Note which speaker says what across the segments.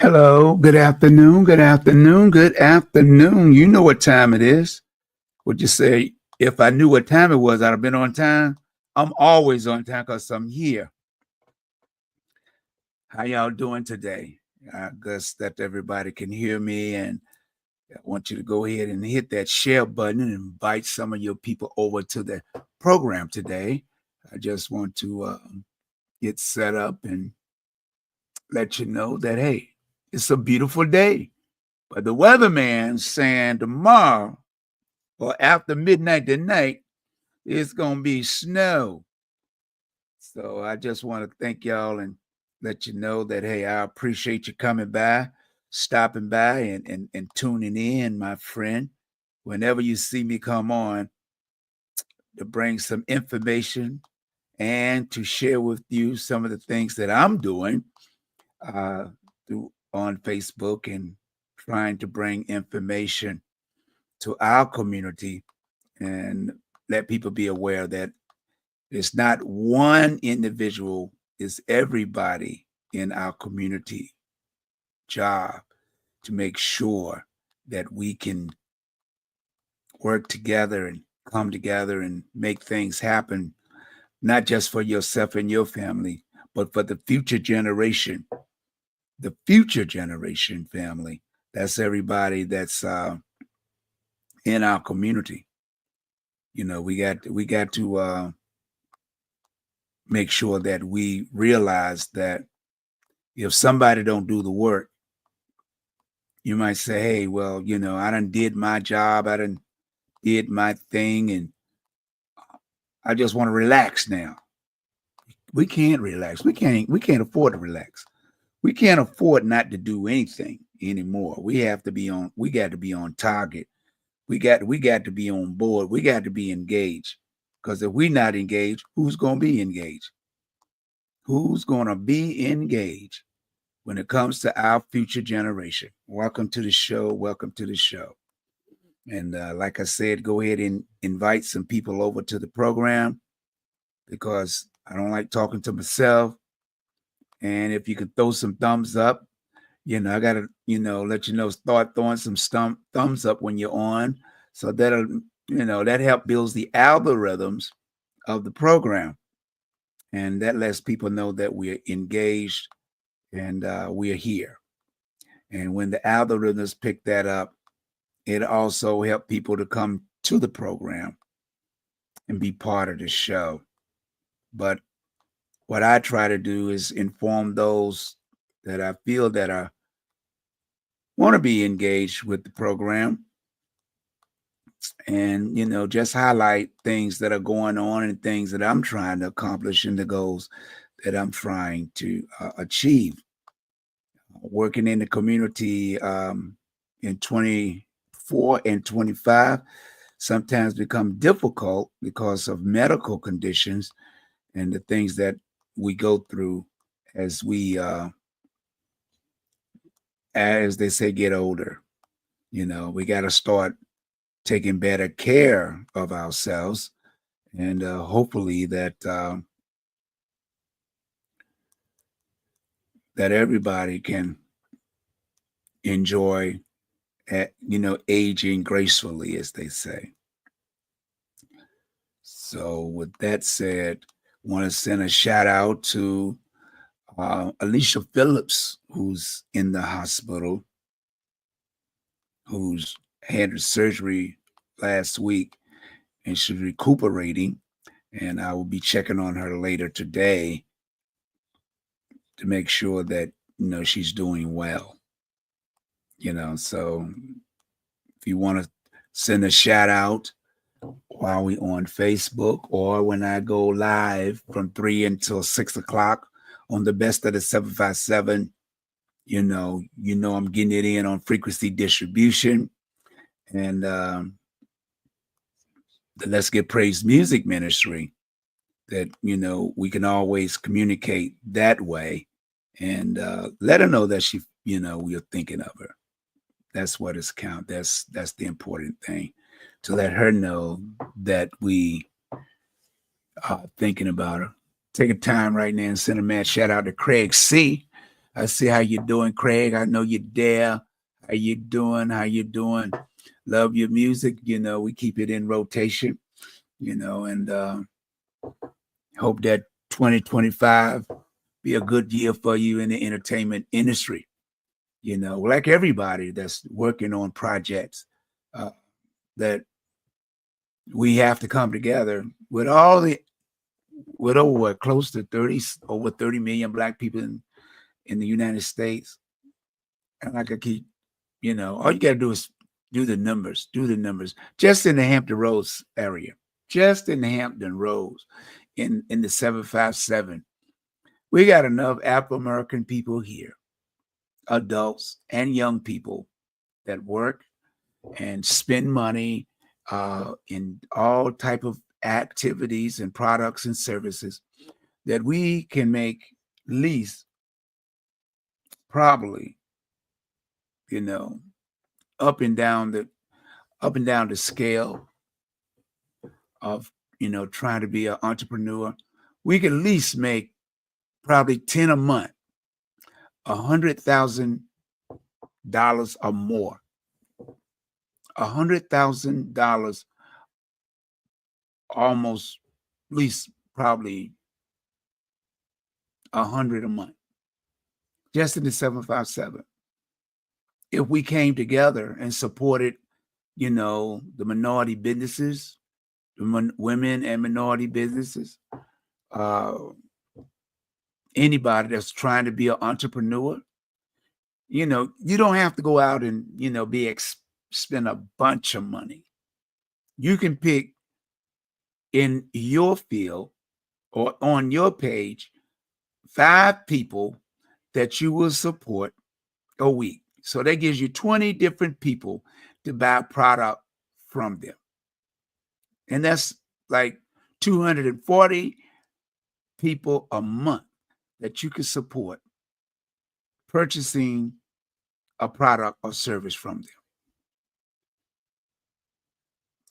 Speaker 1: Hello, good afternoon, good afternoon, good afternoon. You know what time it is. Would you say if I knew what time it was, I'd have been on time? I'm always on time because I'm here. How y'all doing today? I guess that everybody can hear me, and I want you to go ahead and hit that share button and invite some of your people over to the program today. I just want to get set up and let you know that, hey, it's a beautiful day. But the weatherman's saying tomorrow or after midnight tonight, it's going to be snow. So I just want to thank y'all and let you know that, hey, I appreciate you coming by, stopping by, and tuning in, my friend. Whenever you see me come on to bring some information and to share with you some of the things that I'm doing uh, on Facebook and trying to bring information to our community and let people be aware that it's not one individual, it's everybody in our community job to make sure that we can work together and come together and make things happen, not just for yourself and your family, but for the future generation. The future generation family. That's everybody that's in our community. You know, we got to make sure that we realize that if somebody don't do the work, you might say, hey, well, I done did my job, I done did my thing, and I just want to relax now. We can't relax. We can't afford to relax. We can't afford not to do anything anymore. We got to be on target. We got to be on board. We got to be engaged. Because if we're not engaged, who's gonna be engaged? Who's gonna be engaged when it comes to our future generation? Welcome to the show. Welcome to the show. And like I said, go ahead and invite some people over to the program because I don't like talking to myself. And if you could throw some thumbs up, I gotta, let you know, start throwing some thumbs up when you're on. So that help builds the algorithms of the program. And that lets people know that we're engaged and we're here. And when the algorithms pick that up, it also help people to come to the program and be part of the show. But what I try to do is inform those that I feel that are want to be engaged with the program and just highlight things that are going on and things that I'm trying to accomplish and the goals that I'm trying to achieve. Working in the community in 24 and 25 sometimes become difficult because of medical conditions and the things that we go through as as they say, get older. We got to start taking better care of ourselves, and hopefully that everybody can enjoy, aging gracefully, as they say. So, with that said, want to send a shout out to Alicia Phillips, who's in the hospital, who's had her surgery last week, and she's recuperating. And I will be checking on her later today to make sure that she's doing well. So if you want to send a shout out while we on Facebook or when I go live from 3 until 6 o'clock on the best of the 757, I'm getting it in on frequency distribution and the Let's Get Praise Music Ministry that, we can always communicate that way and let her know that we're thinking of her. That's what is count. That's the important thing, to let her know that we are thinking about her. Take a time right now and send a mad shout out to Craig C. I see how you're doing, Craig. I know you're there. How you doing? How you doing? Love your music. You know, we keep it in rotation, you know, and hope that 2025 be a good year for you in the entertainment industry. You know, like everybody that's working on projects, that we have to come together with all the with over close to over 30 million Black people in the United States. And like I keep, you know, all you got to do is do the numbers, just in the Hampton Roads area, just in the Hampton Roads in the 757. We got enough Afro-American people here, adults and young people, that work and spend money in all type of activities and products and services, that we can make least probably, you know, up and down the scale of, you know, trying to be an entrepreneur. We can at least make probably 10 a month, $100,000 or more. $100,000, almost, at least probably 100 a month, just in the 757. If we came together and supported, you know, the minority businesses, the women and minority businesses, anybody that's trying to be an entrepreneur, you know, you don't have to go out and, you know, spend a bunch of money. You can pick in your field or on your page 5 people that you will support a week. So that gives you 20 different people to buy product from them. And that's like 240 people a month that you can support purchasing a product or service from them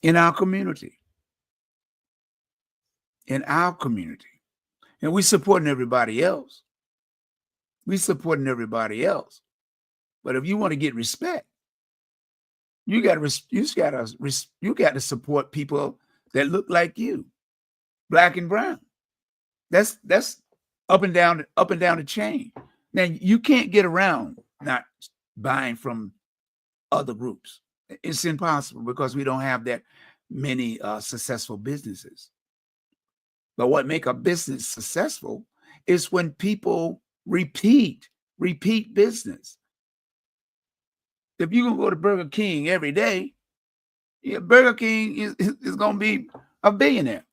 Speaker 1: in our community. In our community. And we supporting everybody else. We supporting everybody else. But if you want to get respect, you got to support people that look like you, Black and brown. That's up and down the chain. Now you can't get around not buying from other groups. It's impossible because we don't have that many successful businesses. But what make a business successful is when people repeat business. If you're going to go to Burger King every day, yeah, Burger King is going to be a billionaire.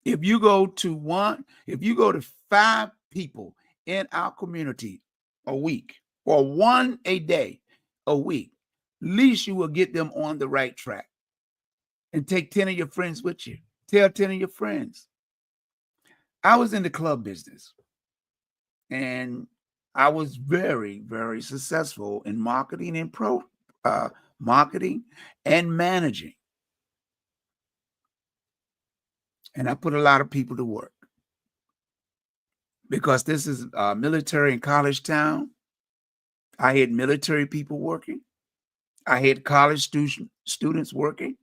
Speaker 1: If you go to 5 people in our community a week, or 1 a day a week, at least you will get them on the right track. And take 10 of your friends with you. Tell 10 of your friends. I was in the club business, and I was very, very successful in marketing and marketing and managing. And I put a lot of people to work because this is a military and college town. I had military people working. I had college students working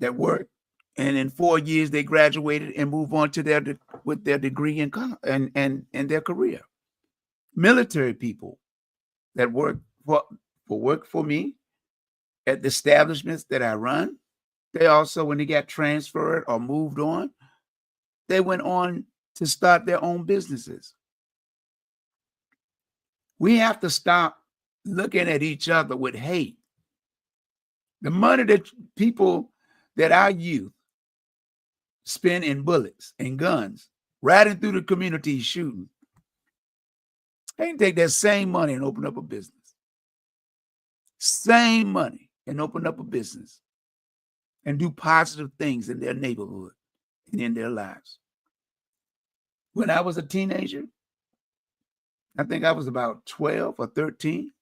Speaker 1: that worked, and in 4 years they graduated and moved on to with their degree and their career. Military people that work for me at the establishments that I run. They also, when they got transferred or moved on, they went on to start their own businesses. We have to stop looking at each other with hate. The money that our youth spend in bullets and guns, riding through the community shooting, they can take that same money and open up a business. Same money and open up a business and do positive things in their neighborhood and in their lives. When I was a teenager, I think I was about 12 or 13,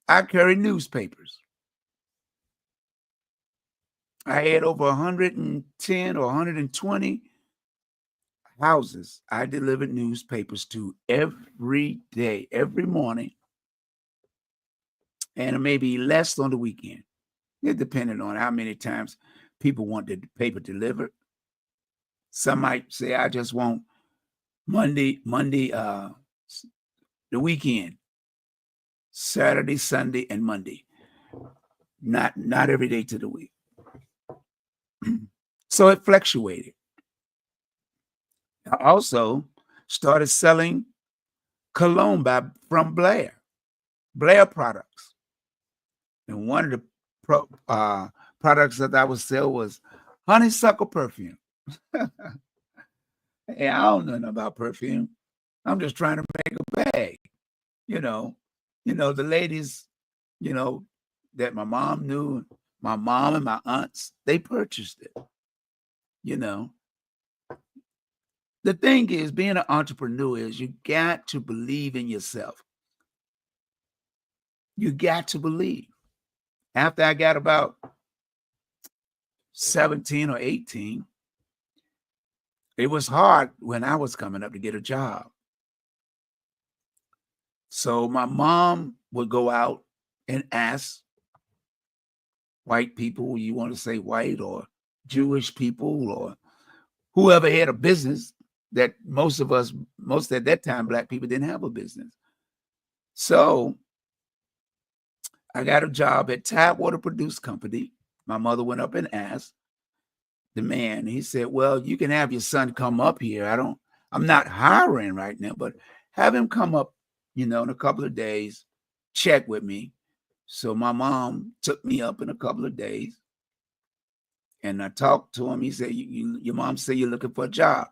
Speaker 1: I carried newspapers. I had over 110 or 120 houses I delivered newspapers to every day, every morning, and maybe less on the weekend. It depended on how many times people want the paper delivered. Some might say, I just want Monday, the weekend, Saturday, Sunday, and Monday. Not every day to the week. So it fluctuated. I also started selling cologne from Blair products. And one of the products that I would sell was honeysuckle perfume. Hey, I don't know nothing about perfume. I'm just trying to make a bag. You know, the ladies, that my mom knew, my mom and my aunts, they purchased it. The thing is, being an entrepreneur is you got to believe in yourself. You got to believe. After I got about 17 or 18, it was hard when I was coming up to get a job. So my mom would go out and ask white people, you want to say white or Jewish people or whoever had a business, that most at that time, Black people didn't have a business. So I got a job at Tidewater Produce Company. My mother went up and asked the man. He said, well, you can have your son come up here. I'm not hiring right now, but have him come up, in a couple of days, check with me. So my mom took me up in a couple of days and I talked to him. He said, your mom said you're looking for a job.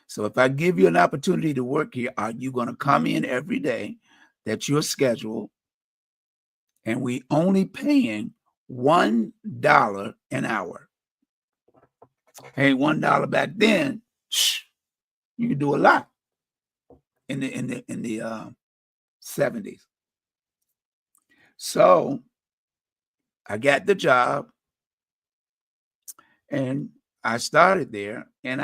Speaker 1: So if I give you an opportunity to work here, are you going to come in every day that you're scheduled? And we only paying $1 an hour. Hey, $1 back then, you could do a lot in the 70s. So I got the job and I started there. And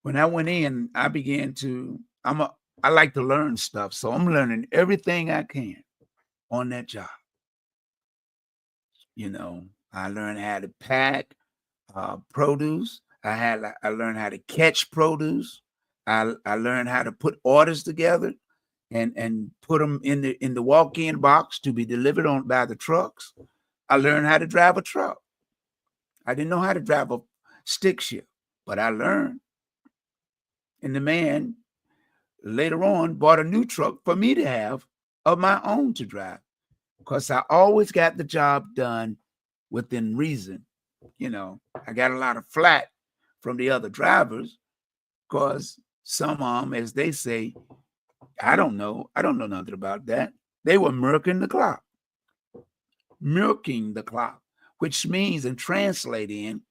Speaker 1: when I went in, I began to, I like to learn stuff. So I'm learning everything I can on that job. I learned how to pack produce. I learned how to catch produce. I learned how to put orders together and put them in the walk-in box to be delivered on by the trucks. I learned how to drive a truck. I didn't know how to drive a stick shift, but I learned. And the man later on bought a new truck for me to have of my own to drive, because I always got the job done within reason. I got a lot of flack from the other drivers because some, as they say, I don't know nothing about that. They were milking the clock, which means, in translating,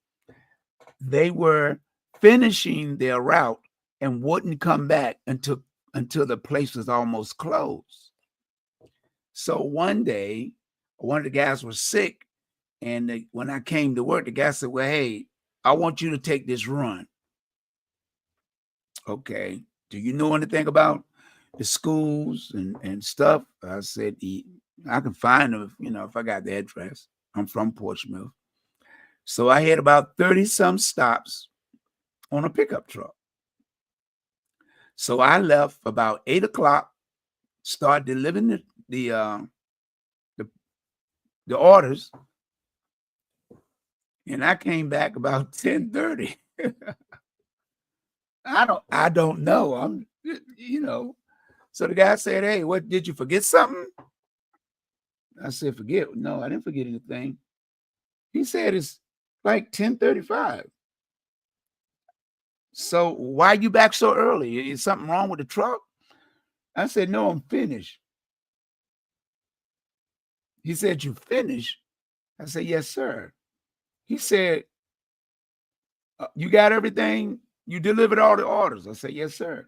Speaker 1: they were finishing their route and wouldn't come back until the place was almost closed. So one day, one of the guys was sick, and when I came to work, the guy said, well, hey, I want you to take this run. Okay. Do you know anything about the schools and stuff? I said, I can find them if I got the address. I'm from Portsmouth. So I had about 30-some stops on a pickup truck. So I left about 8 o'clock, started delivering the orders, and I came back about 10:30. I don't know. So the guy said, hey, what, did you forget something? I said, forget? No, I didn't forget anything. He said, it's like 10:35. So why you back so early? Is something wrong with the truck? I said, no, I'm finished. He said, you finished? I said, yes, sir. He said, you got everything? You delivered all the orders? I said, yes, sir.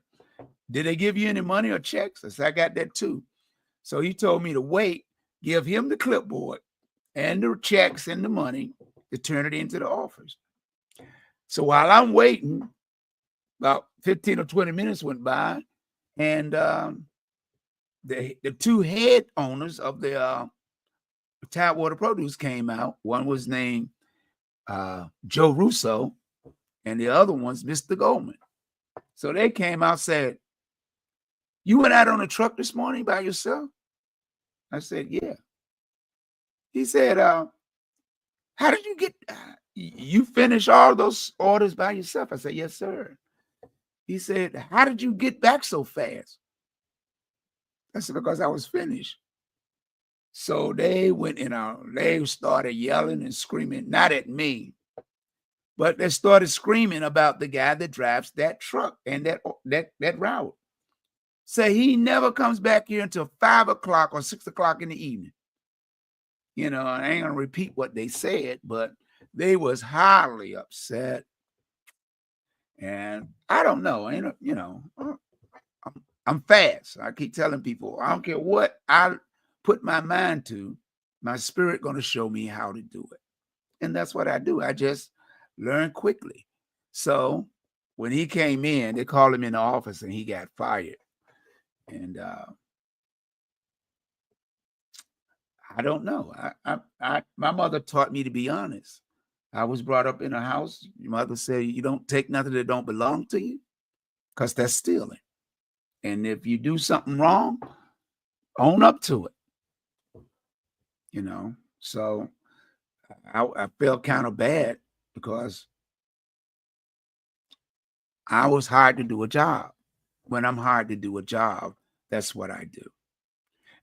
Speaker 1: Did they give you any money or checks? I said, I got that too. So he told me to wait, give him the clipboard and the checks and the money to turn it into the offers. So while I'm waiting, about 15 or 20 minutes went by, and the two head owners of the Tidewater Produce came out. One was named Joe Russo, and the other one's Mr. Goldman. So they came out and said, "You went out on a truck this morning by yourself?" I said, "Yeah." He said, "How did you get, you finish all those orders by yourself?" I said, "Yes, sir." He said, "How did you get back so fast?" I said, "Because I was finished." So they went in, they started yelling and screaming, not at me, but they started screaming about the guy that drives that truck and that route. Say he never comes back here until 5 o'clock or 6 o'clock in the evening. You know, I ain't gonna repeat what they said, but they was highly upset. And I don't know, you know, I'm fast. I keep telling people, I don't care what I put my mind to, my spirit going to show me how to do it. And that's what I do. I just learn quickly. So when he came in, they called him in the office and he got fired. And I don't know. My mother taught me to be honest. I was brought up in a house. Your mother said, you don't take nothing that don't belong to you, because that's stealing. And if you do something wrong, own up to it. You know, so I felt kind of bad because I was hired to do a job. When I'm hired to do a job, that's what I do.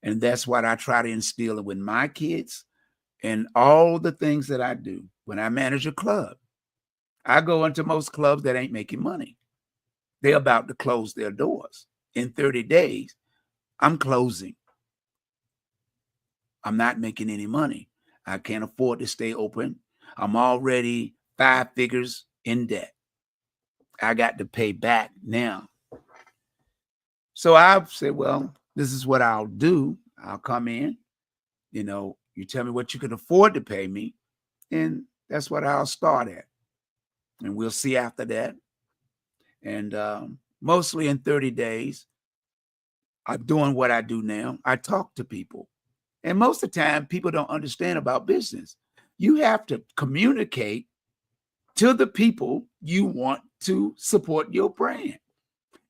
Speaker 1: And that's what I try to instill with my kids and all the things that I do. When I manage a club, I go into most clubs that ain't making money. They're about to close their doors. In 30 days, I'm closing. I'm not making any money. I can't afford to stay open. I'm already 5 figures in debt. I got to pay back now. So I said, well, this is what I'll do. I'll come in, you know, you tell me what you can afford to pay me, and that's what I'll start at. And we'll see after that. And mostly in 30 days, I'm doing what I do now. I talk to people. And most of the time, people don't understand about business. You have to communicate to the people you want to support your brand.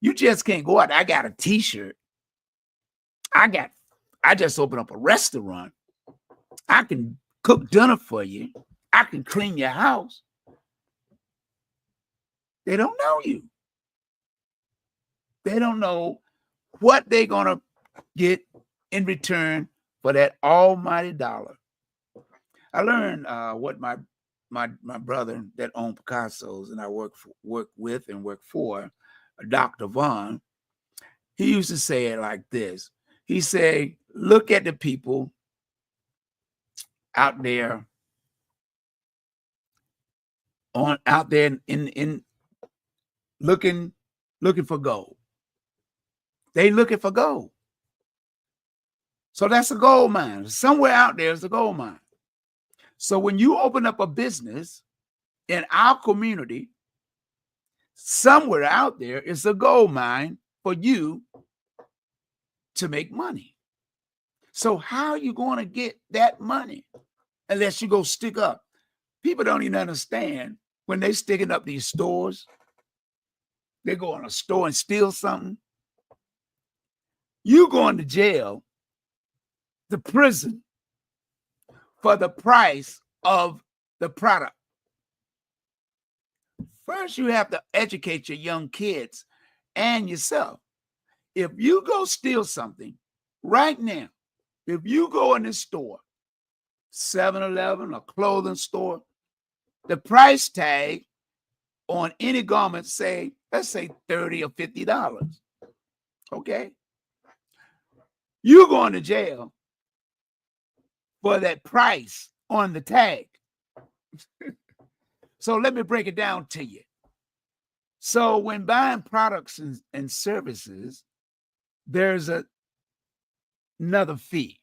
Speaker 1: You just can't go out. I got a t-shirt. I just opened up a restaurant. I can cook dinner for you. I can clean your house. They don't know you. They don't know what they're going to get in return for that almighty dollar. I learned what my brother that owned Picasso's, and I work with and work for, Dr. Vaughn. He used to say it like this. He said, look at the people out there in looking for gold. They looking for gold. So that's a gold mine. Somewhere out there is a gold mine. So when you open up a business in our community, somewhere out there is a gold mine for you to make money. So how are you going to get that money unless you go stick up? People don't even understand when they sticking up these stores. They go in a store and steal something. You going to jail, the prison, for the price of the product. First, you have to educate your young kids and yourself. If you go steal something right now, if you go in this store, 7-Eleven, a clothing store, the price tag on any garment, say, let's say $30 or $50. Okay? You're going to jail for that price on the tag. So let me break it down to you. So when buying products and services, there's another fee.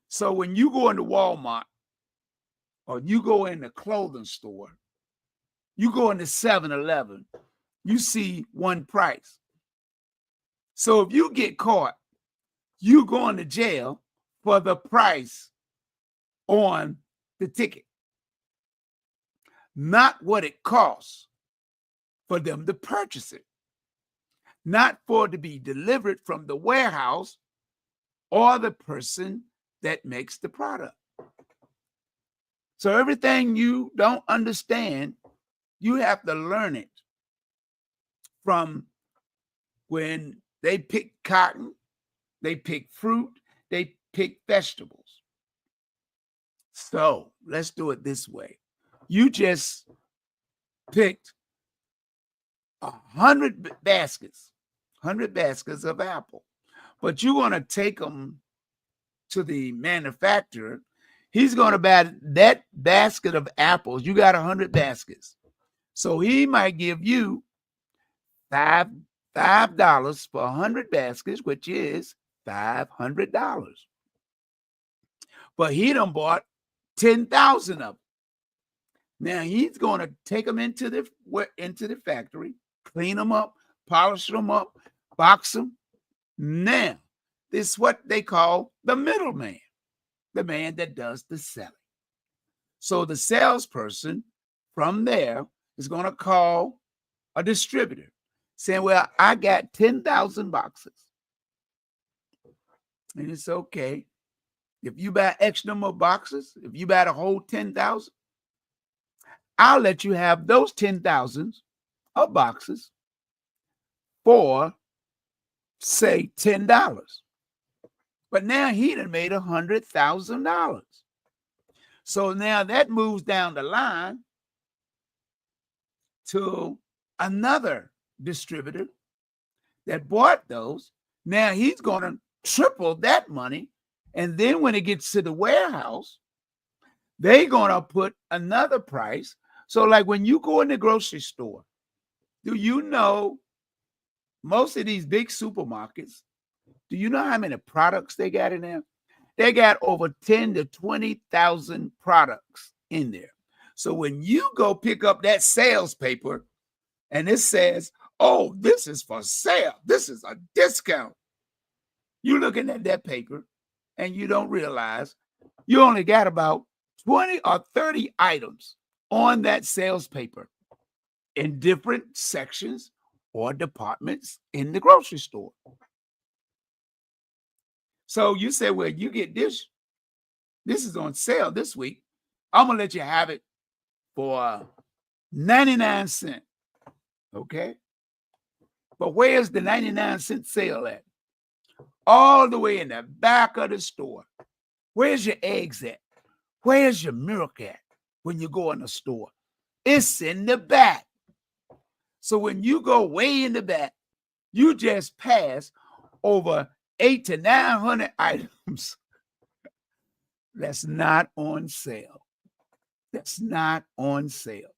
Speaker 1: So when you go into Walmart or you go in the clothing store, you go into 7-Eleven, you see one price. So if you get caught, you going to jail for the price on the ticket, not what it costs for them to purchase it, not for it to be delivered from the warehouse or the person that makes the product. So everything you don't understand, you have to learn it from when they pick cotton, they pick fruit, they pick vegetables. So let's do it this way. You just picked 100 baskets of apple, but you're going to take them to the manufacturer. He's going to buy that basket of apples. You got 100 baskets. So he might give you $5 for 100 baskets, which is $500. But he done bought 10,000 of them. Now he's going to take them into the factory, clean them up, polish them up, box them. Now, this is what they call the middleman, the man that does the selling. So the salesperson from there is going to call a distributor saying, well, I got 10,000 boxes. And it's okay. If you buy X number of boxes, if you buy the whole 10,000, I'll let you have those 10,000 of boxes for, say, $10. But now he done made $100,000. So now that moves down the line to another distributor that bought those. Now he's going to triple that money. And then when it gets to the warehouse, they're going to put another price. So like when you go in the grocery store, do you know most of these big supermarkets, do you know how many products they got in there? They got over 10 to 20,000 products in there. So when you go pick up that sales paper and it says, oh, this is for sale, this is a discount, you're looking at that paper and you don't realize you only got about 20 or 30 items on that sales paper in different sections or departments in the grocery store. So you say, well, you get this is on sale this week. I'm going to let you have it for 99 cents. Okay? But where's the 99-cent sale at? All the way in the back of the store. Where's your eggs at? Where's your milk at when you go in the store? It's in the back. So when you go way in the back, you just pass over 800 to 900 items that's not on sale. That's not on sale.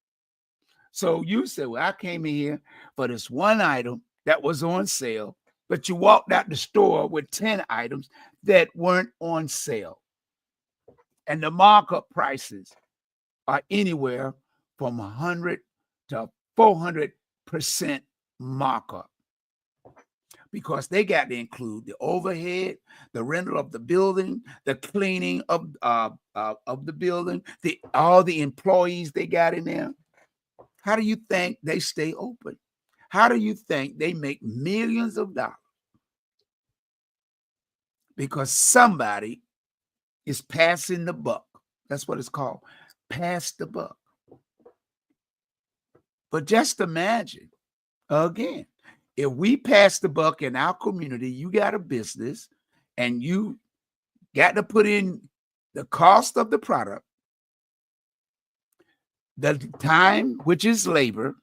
Speaker 1: So you say, well, I came in here for this one item that was on sale, but you walked out the store with 10 items that weren't on sale. And the markup prices are anywhere from 100 to 400% markup, because they got to include the overhead, the rental of the building, the cleaning of the building, all the employees they got in there. How do you think they stay open? How do you think they make millions of dollars? Because somebody is passing the buck. That's what it's called. Pass the buck. But just imagine, again, if we pass the buck in our community, you got a business and you got to put in the cost of the product, the time, which is labor,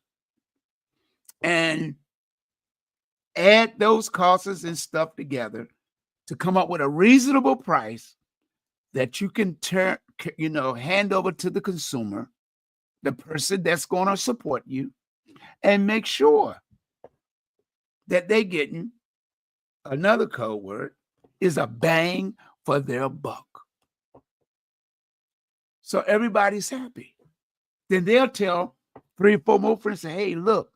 Speaker 1: and add those costs and stuff together to come up with a reasonable price that you can hand over to the consumer, the person that's going to support you, and make sure that they're getting, another code word is a bang for their buck. So everybody's happy. Then they'll tell 3 or 4 more friends, say, hey, look,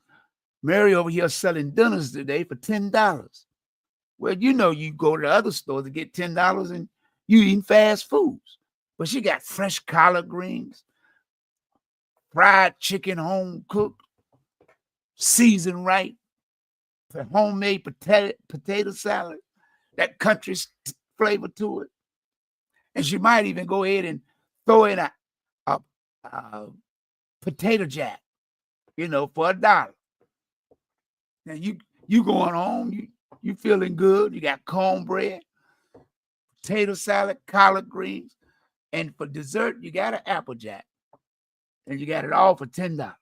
Speaker 1: Mary over here selling dinners today for $10. Well, you know, you go to the other store to get $10 and you eating fast foods. But she got fresh collard greens, fried chicken, home cooked, seasoned right, homemade potato salad, that country flavor to it. And she might even go ahead and throw in a potato jack, you know, for $1. Now you going home, you feeling good. You got cornbread, potato salad, collard greens, and for dessert you got an apple jack, and you got it all for $10.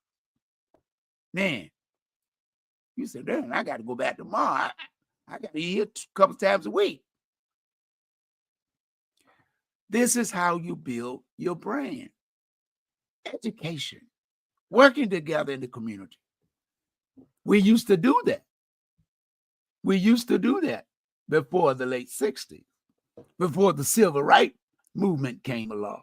Speaker 1: Man, you said, "Damn, I got to go back tomorrow. I got to eat here a couple times a week." This is how you build your brand. Education, working together in the community. We used to do that. We used to do that before the late 60s, before the civil rights movement came along.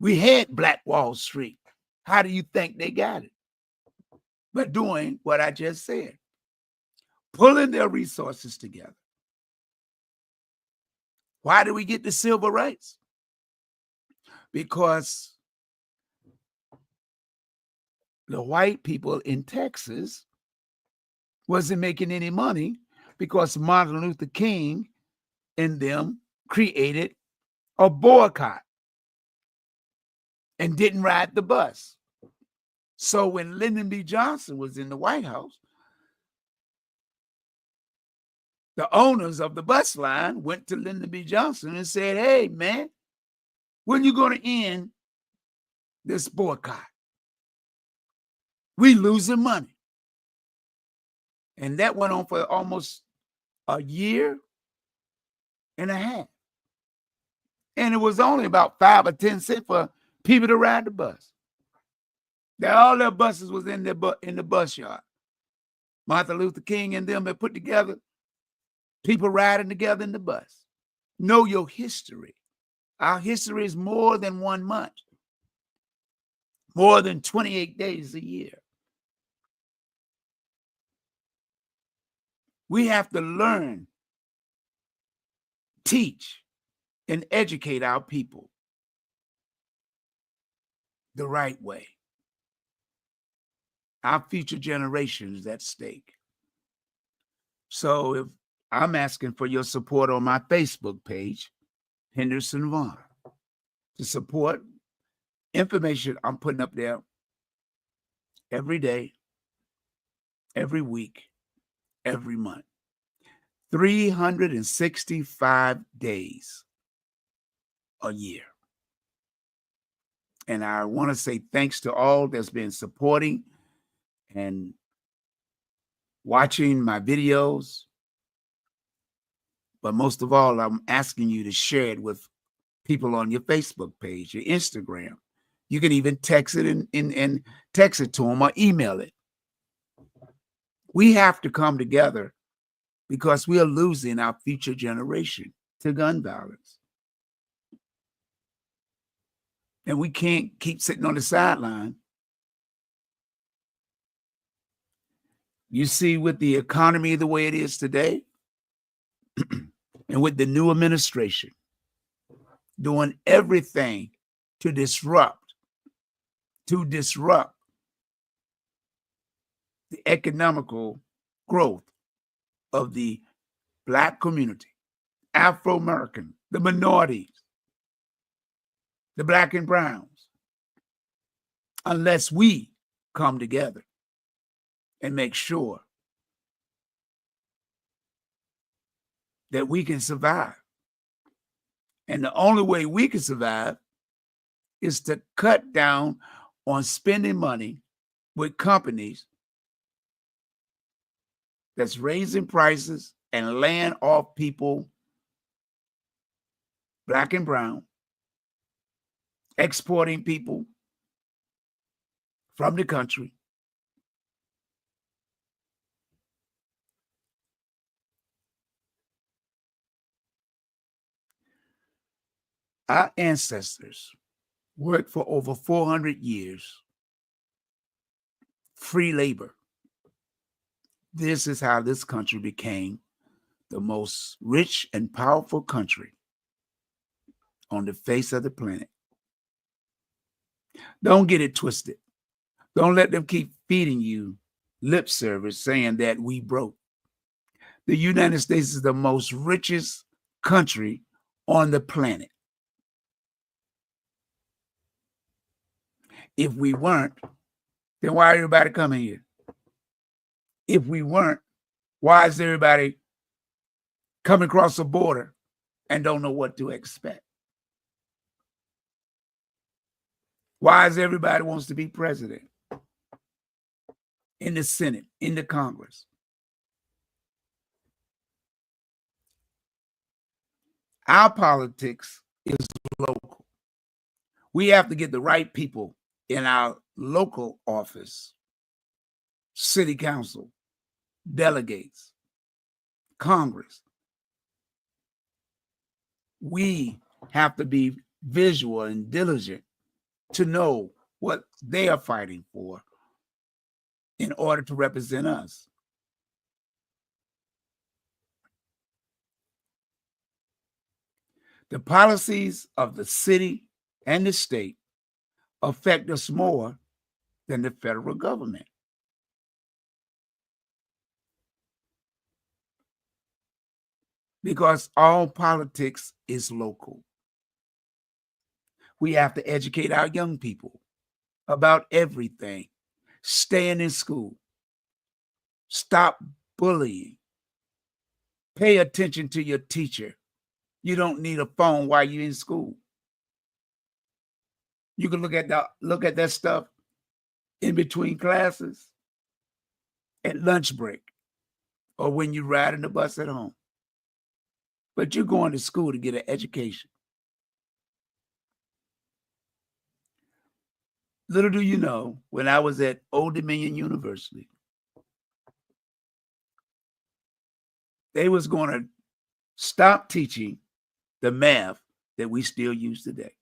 Speaker 1: We had Black Wall Street. How do you think they got it? By doing what I just said, pulling their resources together. Why did we get the civil rights? Because the white people in Texas wasn't making any money because Martin Luther King and them created a boycott and didn't ride the bus. So when Lyndon B. Johnson was in the White House, the owners of the bus line went to Lyndon B. Johnson and said, "Hey, man, when are you going to end this boycott? We losing money." And that went on for almost a year and a half. And it was only about 5 or 10 cents for people to ride the bus. All their buses was in the bus yard. Martin Luther King and them had put together people riding together in the bus. Know your history. Our history is more than 1 month, more than 28 days a year. We have to learn, teach, and educate our people the right way. Our future generations at stake. So if I'm asking for your support on my Facebook page, Henderson Vaughn, to support information I'm putting up there every day, every week, every month. 365 days a year. And I want to say thanks to all that's been supporting and watching my videos. But most of all, I'm asking you to share it with people on your Facebook page, your Instagram. You can even text it and text it to them or email it. We have to come together because we are losing our future generation to gun violence. And we can't keep sitting on the sideline. You see, with the economy the way it is today, and with the new administration doing everything to disrupt the economical growth of the Black community, Afro-American, the minorities, the Black and browns, unless we come together and make sure that we can survive. And the only way we can survive is to cut down on spending money with companies that's raising prices and laying off people, Black and brown, exporting people from the country. Our ancestors worked for over 400 years free labor. This is how this country became the most rich and powerful country on the face of the planet. Don't get it twisted. Don't let them keep feeding you lip service saying that we broke. The United States is the most richest country on the planet. If we weren't, then why everybody coming here? If we weren't, why is everybody coming across the border and don't know what to expect? Why is everybody wants to be president? In the Senate, in the Congress. Our politics is local. We have to get the right people in our local office, city council, delegates, Congress. We have to be visual and diligent to know what they are fighting for in order to represent us. The policies of the city and the state affect us more than the federal government. Because all politics is local. We have to educate our young people about everything. Staying in school. Stop bullying. Pay attention to your teacher. You don't need a phone while you're in school. You can look at that stuff in between classes, at lunch break, or when you're riding the bus at home. But you're going to school to get an education. Little do you know, when I was at Old Dominion University, they was going to stop teaching the math that we still use today.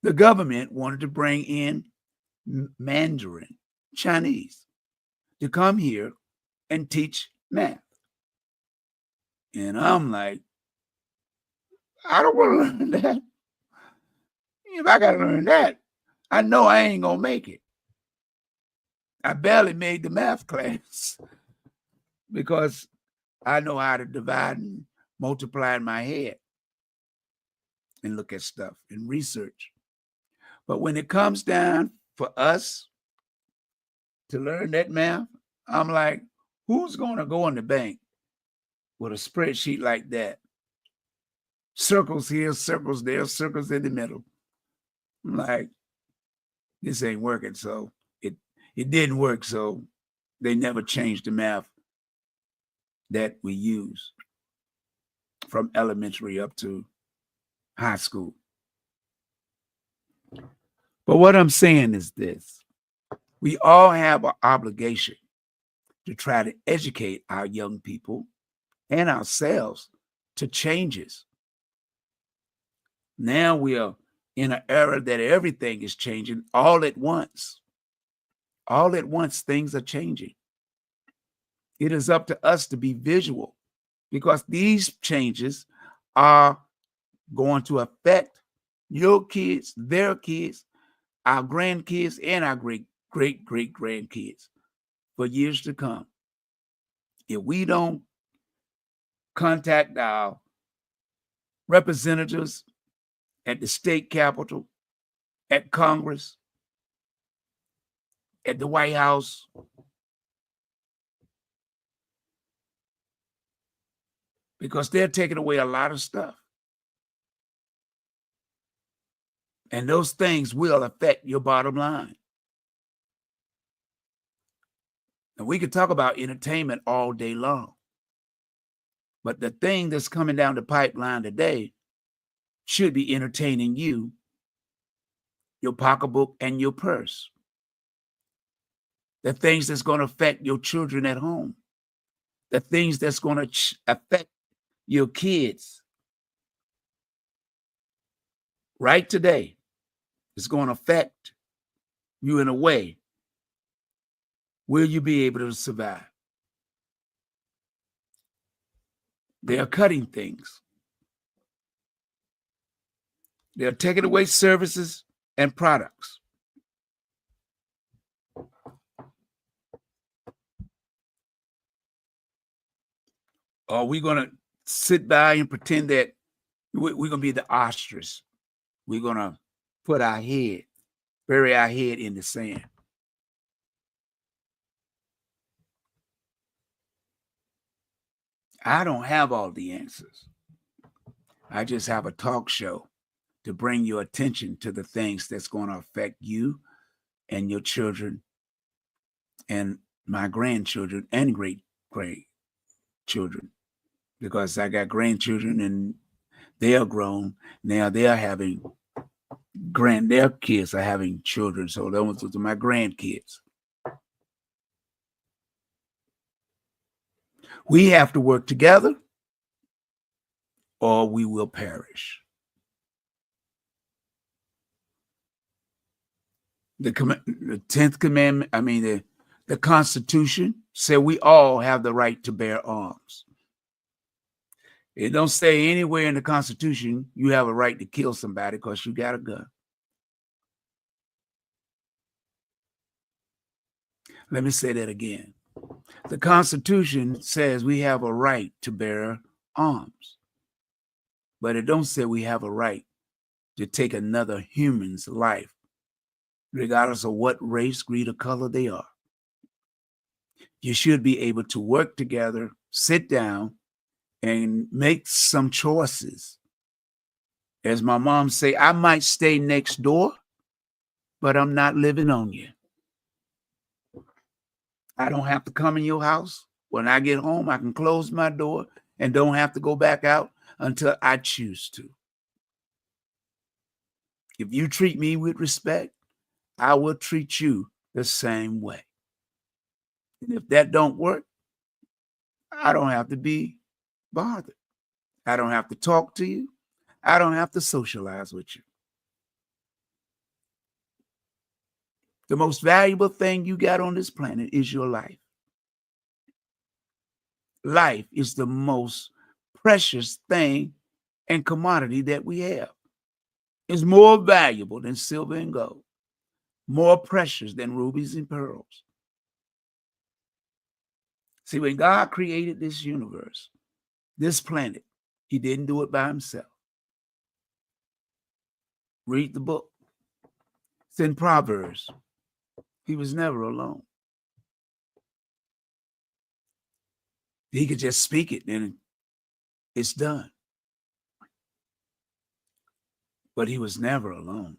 Speaker 1: The government wanted to bring in Mandarin, Chinese, to come here and teach math. And I'm like, I don't want to learn that. If I got to learn that, I know I ain't going to make it. I barely made the math class because I know how to divide and multiply in my head and look at stuff and research. But when it comes down for us to learn that math, I'm like, who's going to go in the bank with a spreadsheet like that? Circles here, circles there, circles in the middle. I'm like, this ain't working. So it didn't work. So they never changed the math that we use from elementary up to high school. But what I'm saying is this: we all have an obligation to try to educate our young people and ourselves to changes. Now we are in an era that everything is changing all at once. All at once, things are changing. It is up to us to be visual, because these changes are going to affect your kids, their kids, our grandkids, and our great-great-great-grandkids for years to come. If we don't contact our representatives at the state capitol, at Congress, at the White House, because they're taking away a lot of stuff. And those things will affect your bottom line. And we could talk about entertainment all day long. But the thing that's coming down the pipeline today should be entertaining you, your pocketbook, and your purse. The things that's going to affect your children at home. The things that's going to affect your kids right today is going to affect you in a way, will you be able to survive? They are cutting things. They're taking away services and products. Are we going to sit by and pretend that we're going to be the ostrich? We're going to put our head, bury our head in the sand. I don't have all the answers. I just have a talk show to bring your attention to the things that's going to affect you and your children and my grandchildren and great grandchildren, because I got grandchildren and they are grown now. They are having their kids are having children, so those are my grandkids. We have to work together or we will perish. The 10th commandment, the Constitution said we all have the right to bear arms. It don't say anywhere in the Constitution you have a right to kill somebody because you got a gun. Let me say that again. The Constitution says we have a right to bear arms, but it don't say we have a right to take another human's life, regardless of what race, creed, or color they are. You should be able to work together, sit down, and make some choices. As my mom say, I might stay next door, but I'm not living on you. I don't have to come in your house. When I get home, I can close my door and don't have to go back out until I choose to. If you treat me with respect, I will treat you the same way. And if that don't work, I don't have to be bothered. I don't have to talk to you. I don't have to socialize with you. The most valuable thing you got on this planet is your life. Life is the most precious thing and commodity that we have. It's more valuable than silver and gold, more precious than rubies and pearls. See, when God created this universe, this planet, he didn't do it by himself. Read the book. It's in Proverbs. He was never alone. He could just speak it and it's done. But he was never alone.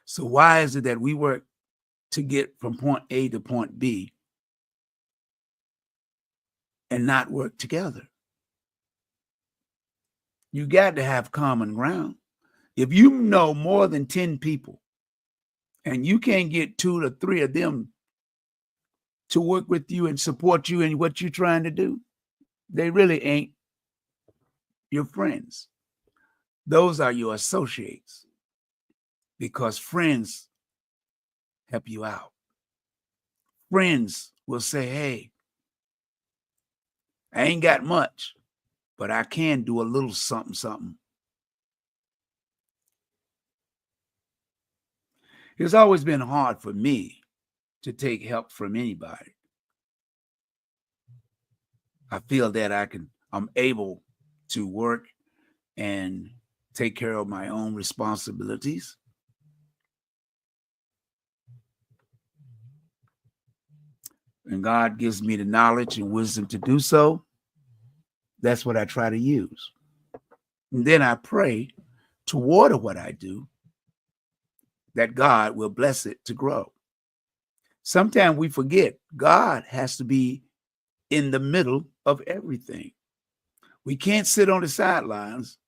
Speaker 1: So why is it that we work to get from point A to point B and not work together? You got to have common ground. If you know more than 10 people and you can't get 2 to 3 of them to work with you and support you in what you're trying to do, they really ain't your friends. Those are your associates, because friends help you out. Friends will say, hey, I ain't got much, but I can do a little something, something. It's always been hard for me to take help from anybody. I feel that I'm able to work and take care of my own responsibilities. And God gives me the knowledge and wisdom to do so. That's what I try to use. And then I pray toward what I do, that God will bless it to grow. Sometimes we forget God has to be in the middle of everything. We can't sit on the sidelines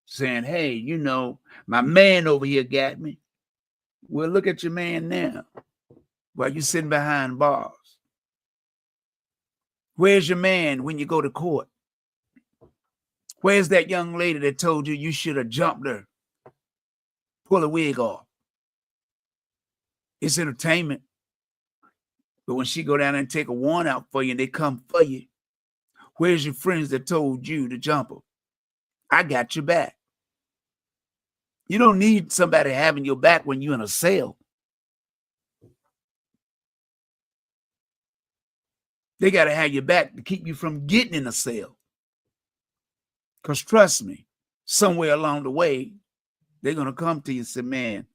Speaker 1: saying, hey, my man over here got me. Well, look at your man now while you're sitting behind bars. Where's your man when you go to court? Where's that young lady that told you should have jumped her? Pull a wig off. It's entertainment. But when she go down and take a warrant out for you and they come for you, where's your friends that told you to jump her? I got your back. You don't need somebody having your back when you're in a cell. They got to have your back to keep you from getting in a cell. Because trust me, somewhere along the way, they're going to come to you and say, man,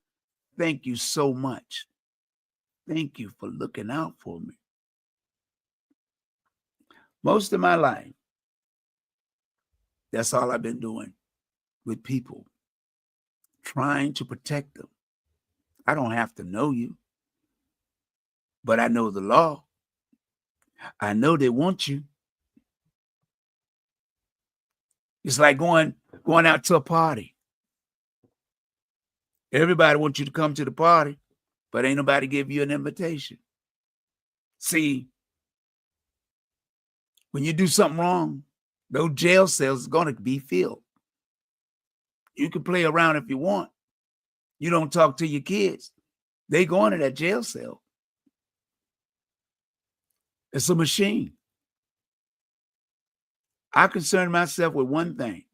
Speaker 1: thank you so much. Thank you for looking out for me. Most of my life, that's all I've been doing with people, trying to protect them. I don't have to know you, but I know the law. I know they want you. It's like going out to a party. Everybody wants you to come to the party, but ain't nobody give you an invitation. See, when you do something wrong, those jail cells are going to be filled. You can play around if you want. You don't talk to your kids. They go into that jail cell. It's a machine. I concern myself with one thing.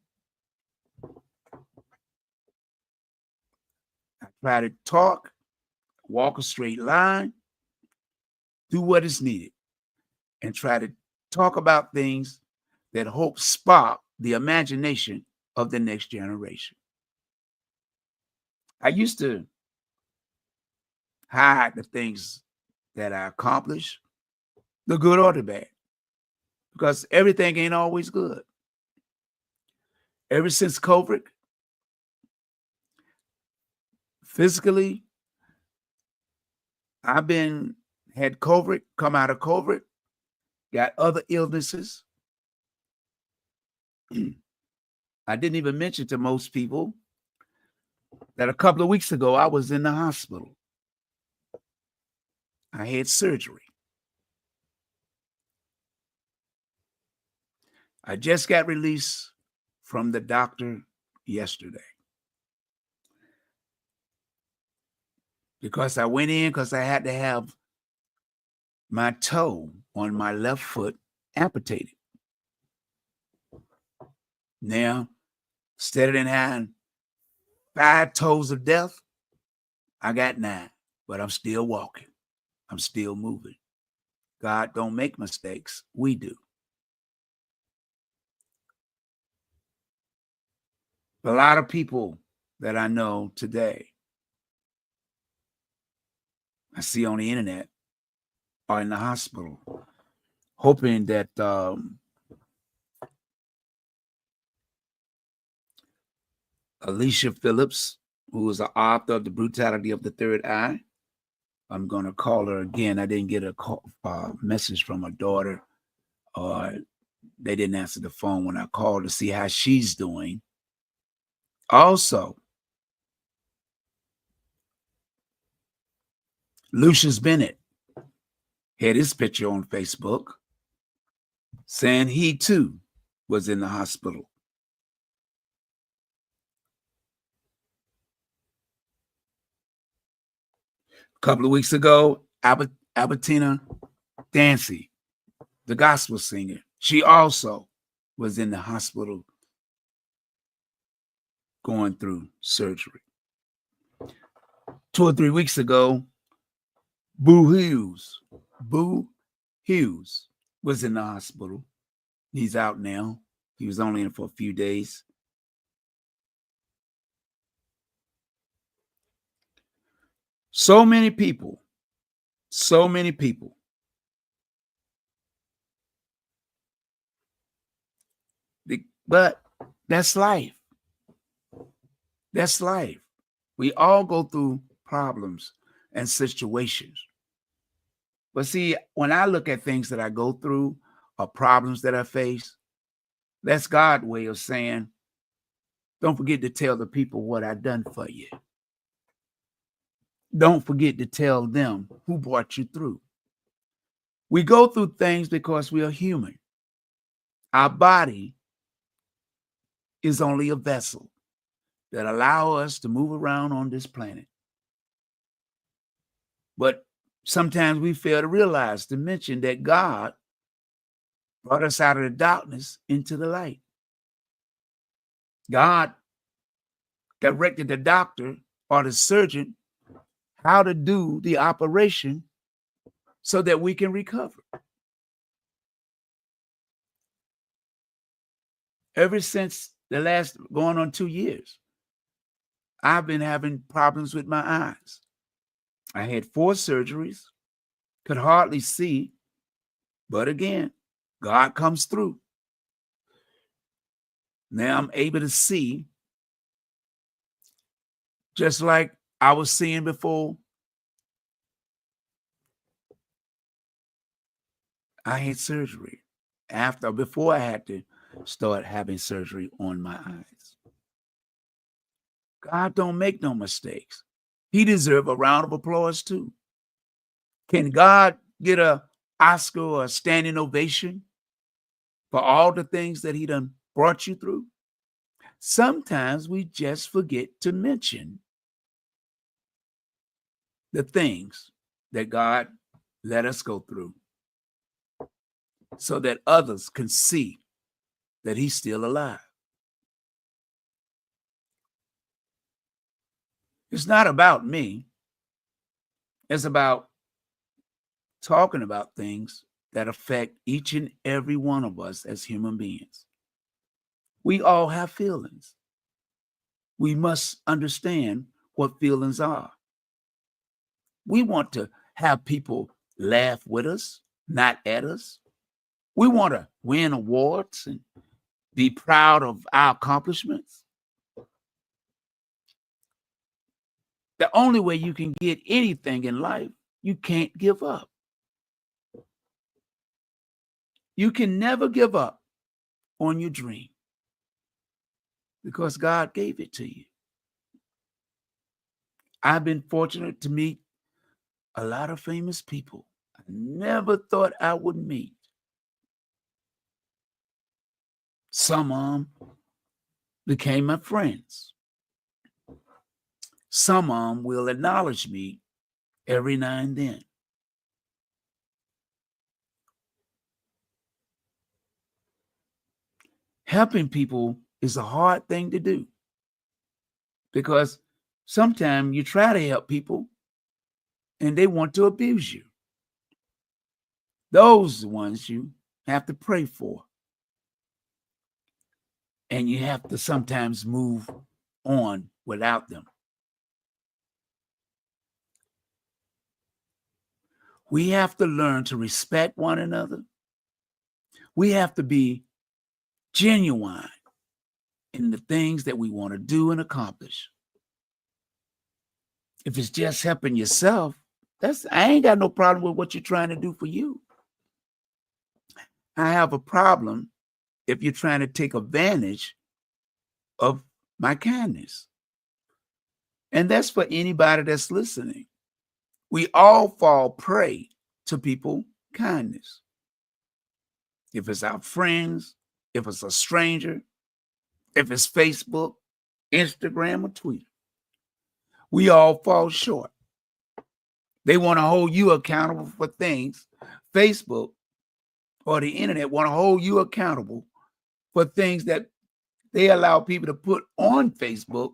Speaker 1: I try to talk, walk a straight line, do what is needed, and try to talk about things that hope spark the imagination of the next generation. I used to hide the things that I accomplished, the good or the bad, because everything ain't always good. Ever since COVID, physically, I've had COVID, come out of COVID, got other illnesses. I didn't even mention to most people that a couple of weeks ago, I was in the hospital. I had surgery. I just got released from the doctor yesterday because I went in because I had to have my toe on my left foot amputated. Now, instead of having 5 toes of death, I got 9, but I'm still walking. I'm still moving. God don't make mistakes. We do. A lot of people that I know today, I see on the internet, are in the hospital, hoping that Alicia Phillips, who is the author of The Brutality of the Third Eye, I'm going to call her again. I didn't get a message from her daughter, or they didn't answer the phone when I called to see how she's doing. Also, Lucius Bennett had his picture on Facebook saying he too was in the hospital. A couple of weeks ago, Albertina Dancy, the gospel singer, she also was in the hospital going through surgery. 2 or 3 weeks ago, Boo Hughes was in the hospital. He's out now. He was only in for a few days. So many people. But that's life. That's life. We all go through problems and situations. But see, when I look at things that I go through or problems that I face, that's God's way of saying, don't forget to tell the people what I've done for you. Don't forget to tell them who brought you through. We go through things because we are human. Our body is only a vessel that allow us to move around on this planet. But sometimes we fail to realize, to mention that God brought us out of the darkness into the light. God directed the doctor or the surgeon how to do the operation so that we can recover. Ever since the last going on 2 years, I've been having problems with my eyes. I had 4 surgeries, could hardly see, but again, God comes through. Now I'm able to see just like I was seeing before I had surgery. Before I had to start having surgery on my eyes. God don't make no mistakes. He deserves a round of applause too. Can God get a Oscar or a standing ovation for all the things that he done brought you through? Sometimes we just forget to mention the things that God let us go through so that others can see that he's still alive. It's not about me. It's about talking about things that affect each and every one of us as human beings. We all have feelings. We must understand what feelings are. We want to have people laugh with us, not at us. We want to win awards and be proud of our accomplishments. The only way you can get anything in life, you can't give up. You can never give up on your dream because God gave it to you. I've been fortunate to meet a lot of famous people I never thought I would meet. Some of them became my friends. Some of them will acknowledge me every now and then. Helping people is a hard thing to do because sometimes you try to help people and they want to abuse you. Those are the ones you have to pray for. And you have to sometimes move on without them. We have to learn to respect one another. We have to be genuine in the things that we want to do and accomplish. If it's just helping yourself, I ain't got no problem with what you're trying to do for you. I have a problem if you're trying to take advantage of my kindness. And that's for anybody that's listening. We all fall prey to people's kindness. If it's our friends, if it's a stranger, if it's Facebook, Instagram, or Twitter, we all fall short. They want to hold you accountable for things. Facebook or the internet want to hold you accountable for things that they allow people to put on Facebook.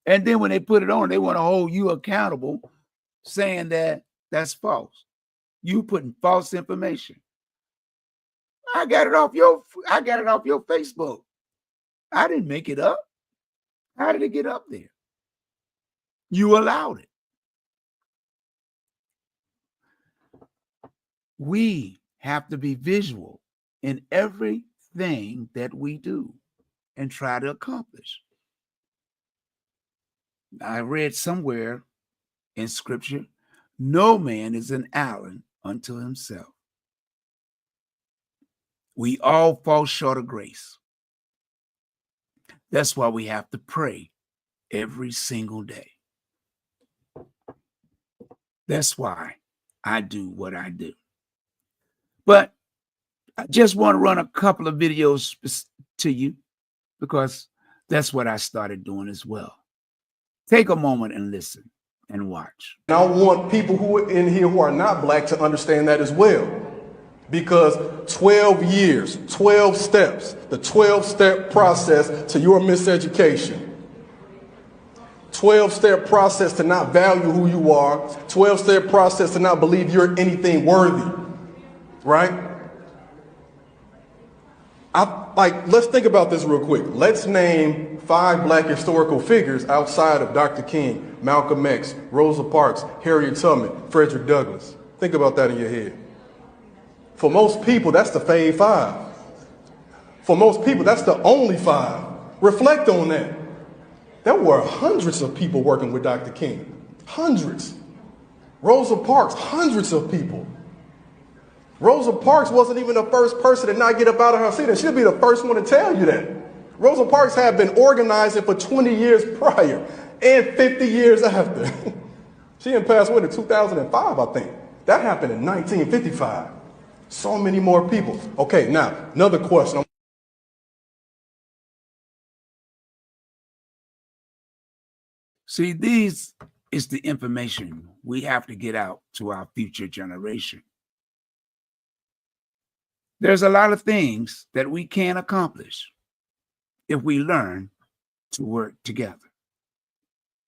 Speaker 1: And then when they put it on, they want to hold you accountable, saying that that's false. You putting false information. I got it off your Facebook. I didn't make it up. How did it get up there? You allowed it. We have to be visual in everything that we do and try to accomplish. I read somewhere in scripture, no man is an island unto himself. We all fall short of grace. That's why we have to pray every single day. That's why I do what I do. But I just want to run a couple of videos to you because that's what I started doing as well. Take a moment and listen and watch.
Speaker 2: And I want people who are in here who are not black to understand that as well. Because 12 years, 12 steps, the 12-step process to your miseducation. 12-step process to not value who you are. 12-step process to not believe you're anything worthy. Right? Let's think about this real quick. Let's name 5 black historical figures outside of Dr. King, Malcolm X, Rosa Parks, Harriet Tubman, Frederick Douglass. Think about that in your head. For most people, that's the fave 5. For most people, that's the only 5. Reflect on that. There were hundreds of people working with Dr. King. Hundreds. Rosa Parks, hundreds of people. Rosa Parks wasn't even the first person to not get up out of her seat, and she'll be the first one to tell you that. Rosa Parks had been organizing for 20 years prior and 50 years after. She didn't pass away in 2005, I think. That happened in 1955. So many more people. Okay, now, another question.
Speaker 1: See, this is the information we have to get out to our future generation. There's a lot of things that we can accomplish if we learn to work together.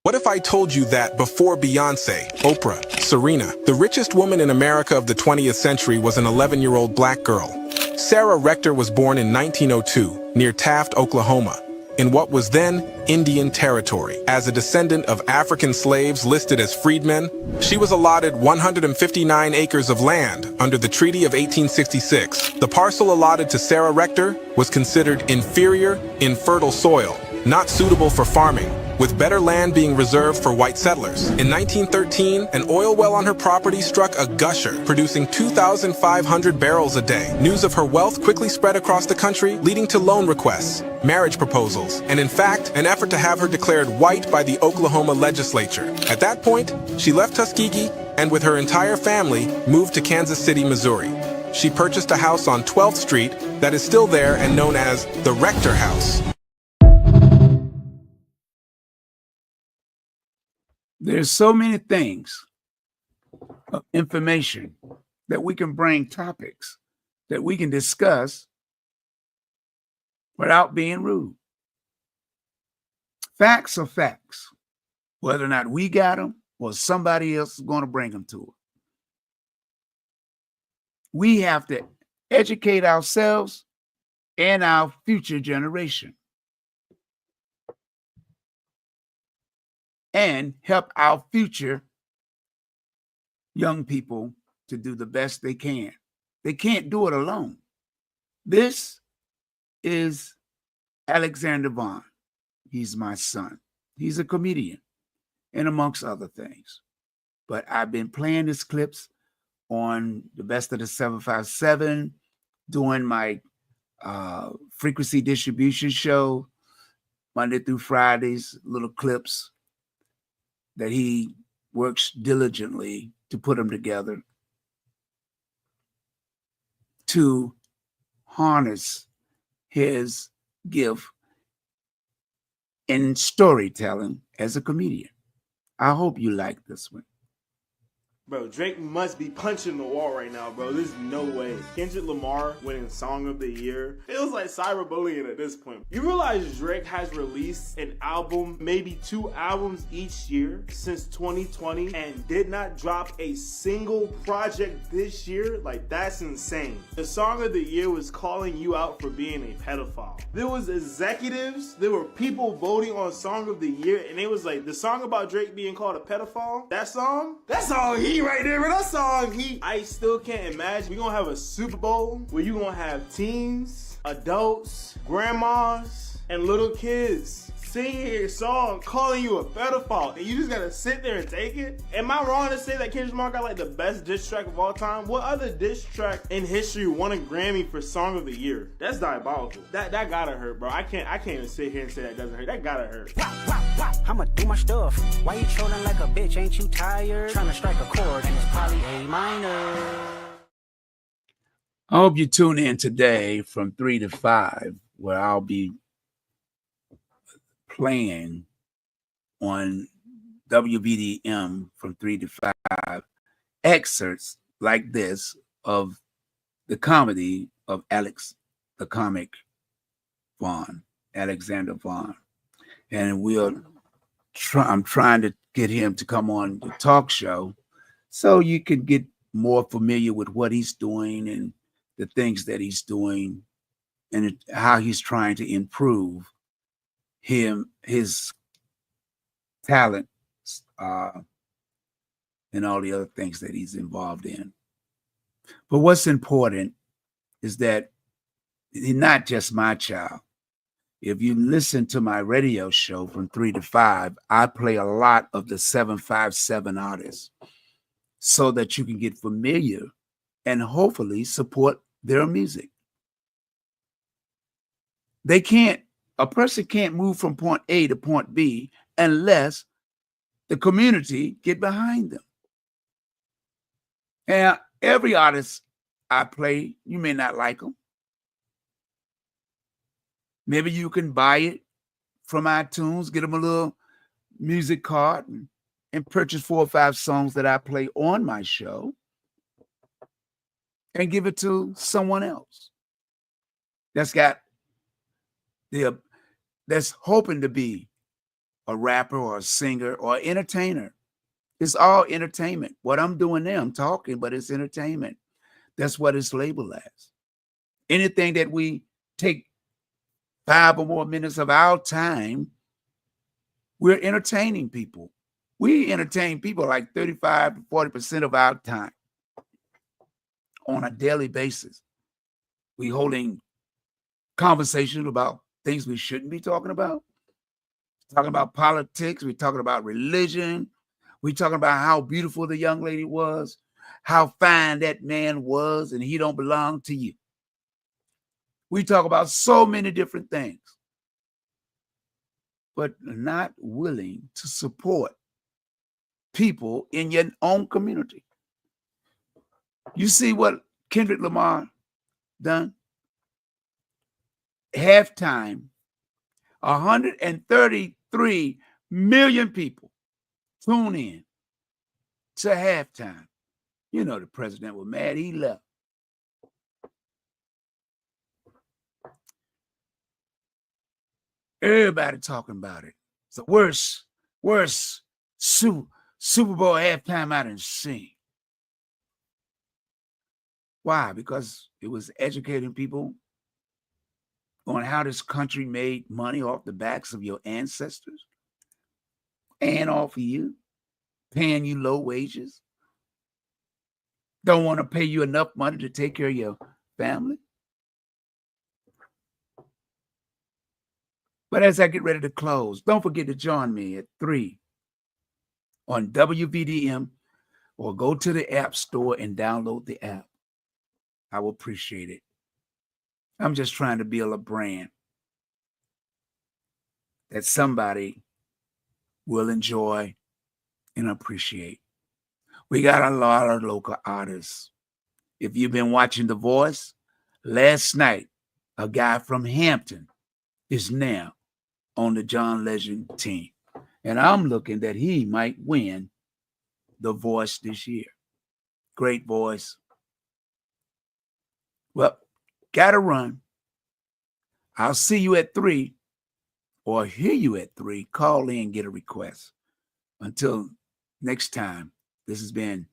Speaker 3: What if I told you that before Beyonce, Oprah, Serena, the richest woman in America of the 20th century was an 11-year-old black girl? Sarah Rector was born in 1902 near Taft, Oklahoma, in what was then Indian Territory. As a descendant of African slaves listed as freedmen, she was allotted 159 acres of land under the Treaty of 1866. The parcel allotted to Sarah Rector was considered inferior, infertile soil, not suitable for farming, with better land being reserved for white settlers. In 1913, an oil well on her property struck a gusher, producing 2,500 barrels a day. News of her wealth quickly spread across the country, leading to loan requests, marriage proposals, and in fact, an effort to have her declared white by the Oklahoma legislature. At that point, she left Tuskegee and with her entire family moved to Kansas City, Missouri. She purchased a house on 12th Street that is still there and known as the Rector House.
Speaker 1: There's so many things of information that we can bring, topics that we can discuss without being rude. Facts are facts, whether or not we got them or somebody else is going to bring them to us. We have to educate ourselves and our future generation, and help our future young people to do the best they can. They can't do it alone. This is Alexander Vaughn. He's my son. He's a comedian, and amongst other things. But I've been playing his clips on the Best of the 757, doing my frequency distribution show, Monday through Fridays, little clips that he works diligently to put them together to harness his gift in storytelling as a comedian. I hope you like this one.
Speaker 4: Bro, Drake must be punching the wall right now, bro. There's no way. Kendrick Lamar winning Song of the Year feels like cyberbullying at this point. You realize Drake has released an album, maybe 2 albums each year since 2020 and did not drop a single project this year? Like, that's insane. The Song of the Year was calling you out for being a pedophile. There was executives, there were people voting on Song of the Year, and it was like, the song about Drake being called a pedophile, that song heat right there, bro. That song heat. I still can't imagine we gonna have a Super Bowl where you gonna have teens, adults, grandmas, and little kids singing your song, calling you a pedophile, and you just gotta sit there and take it? Am I wrong to say that Kendrick Lamar got like the best diss track of all time? What other diss track in history won a Grammy for Song of the Year? That's diabolical. That gotta hurt, bro. I can't even sit here and say that doesn't hurt. That gotta hurt.
Speaker 5: I'ma do my stuff. Why you trolling like a bitch? Ain't you tired? Trying to strike a chord and it's probably A minor.
Speaker 1: I hope you tune in today from 3 to 5, where I'll be playing on WVDM from 3 to 5 excerpts like this of the comedy of Alex, the comic Vaughn, Alexander Vaughn. And I'm trying to get him to come on the talk show so you can get more familiar with what he's doing and the things that he's doing and how he's trying to improve his talent, and all the other things that he's involved in. But what's important is that he's not just my child. If you listen to my radio show from 3 to 5, I play a lot of the 757 artists so that you can get familiar and hopefully support their music. A person can't move from point A to point B unless the community get behind them. And every artist I play, you may not like them. Maybe you can buy it from iTunes, get them a little music card and purchase 4 or 5 songs that I play on my show and give it to someone else that's hoping to be a rapper or a singer or entertainer. It's all entertainment. What I'm doing now, I'm talking, but it's entertainment. That's what it's labeled as. Anything that we take 5 or more minutes of our time, we're entertaining people. We entertain people like 35 to 40% of our time on a daily basis. We holding conversations about things we shouldn't be talking about. Talking about politics. We're talking about religion. We're talking about how beautiful the young lady was, how fine that man was, and he don't belong to you. We talk about so many different things, but not willing to support people in your own community. You see what Kendrick Lamar done? Halftime, 133 million people tune in to halftime. You know the president was mad. He left. Everybody talking about it. It's the worst Super Bowl halftime I done seen. Why? Because it was educating people on how this country made money off the backs of your ancestors and off of you, paying you low wages, don't want to pay you enough money to take care of your family. But as I get ready to close, don't forget to join me at 3 on WVDM or go to the App Store and download the app. I will appreciate it. I'm just trying to build a brand that somebody will enjoy and appreciate. We got a lot of local artists. If you've been watching The Voice, last night, a guy from Hampton is now on the John Legend team. And I'm looking that he might win The Voice this year. Great voice. Well, gotta run. I'll see you at 3 or hear you at 3. Call in, get a request. Until next time, this has been